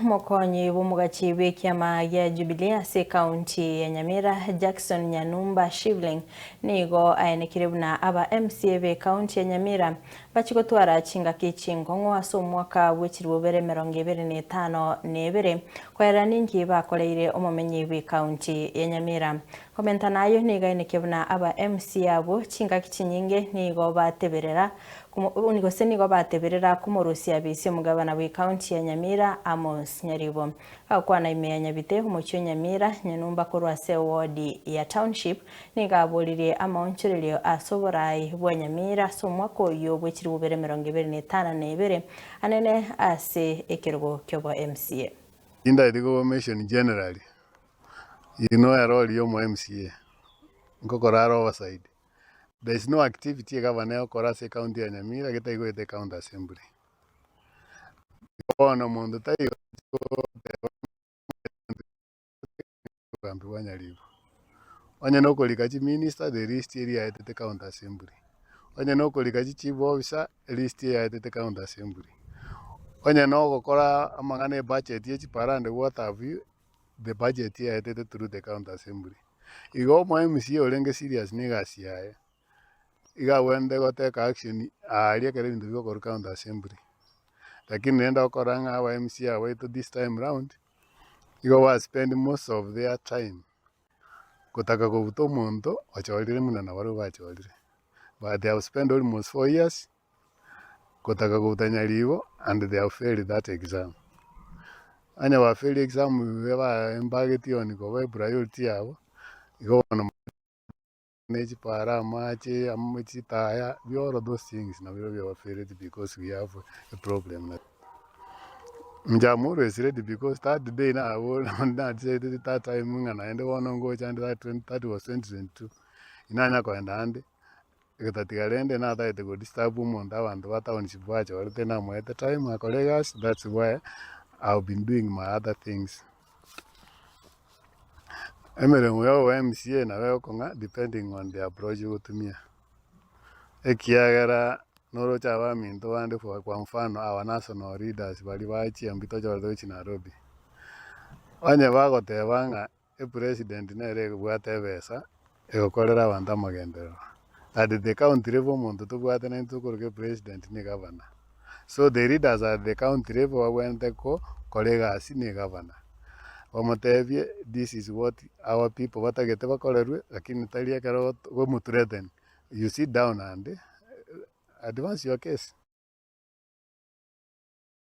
mokonyi b'omugachi b'ekiama gia Jubilee ase kaunti ya Nyamira Jackson Nyanumba Shivling nigo aenekire buna aba MCA be kaunti ya Nyamira bachigotwara chingaki chingong'o ase omwaka bw'ekiribu 2025 kwera ningi bakoreire omomenyi bwe kaunti ya Nyamira. Komenta nayo nigaeneke buna aba MCA abo chingaki chinyinge nigo bateberera kumurusia bisi omugabana bwe kaunti ya Nyamira Amos Nyaribo. Akwana imeya Nyabite omochio Nyamira Nyanumba korwa ase ward ya township nigaburirie amaonchererio asoborai bwa Nyamira so mwaka oyo bw'ekiribu 2025 anene ase ekerogo kyobo MCA. Inda information generally a role yomo MCA ngokoraro overside. There is no activity governor korase county ya Nyamira geta igwete county assembly. Ono mundu tayo kambi wanyalibu. Onye no kolikachi minister the list area ya county assembly. Onye no kolikachi chief officer list ya county assembly. Onye no gokora amangane budget ye chiparande what have you the budget ya through the county assembly. Igo mo MCA olenge serious nigasi yae. Iga wende goteka action aria kere bintu byo county assembly. Lakini nenda okoranga wa MCA wait this time round. Igo wa spend most of their time kutaka kubuta omuntu ochorire muna na wari bachorire. But they have spent almost 4 years kutaka kubuta Nyaribo and they have failed that exam. Anya wa fail exam weba embageti oni ko priority yabo. Igo no neji para machi amuchi taya all of those things na we are failed because we have a problem. Mjamuru is ready because that day na on that say that time ngana ende wono go chande that was 2022 inanya ko enda ande ikatatirende na that go disturb umuntu abantu bataonishibwa wacho orite na mo at the time my colleagues. That's why I've been doing my other things. Emere mwe MCA na wewe konga depending on the approach utumia. Ekiagera noro chaba minto wande kwa mfano our national leaders bali bachi ambito jordo chi Nairobi. Onye bagotebanga president nere bwate besa egokorera abantu amagendero. At the county level muntu tubwate na ntukuruke president ni governor. So the leaders at the county level wente ko kolegasi ni governor. Wamotebye this is what our people watagete bakorerwe lakini talia karo go mutreten. You sit down and advance your case.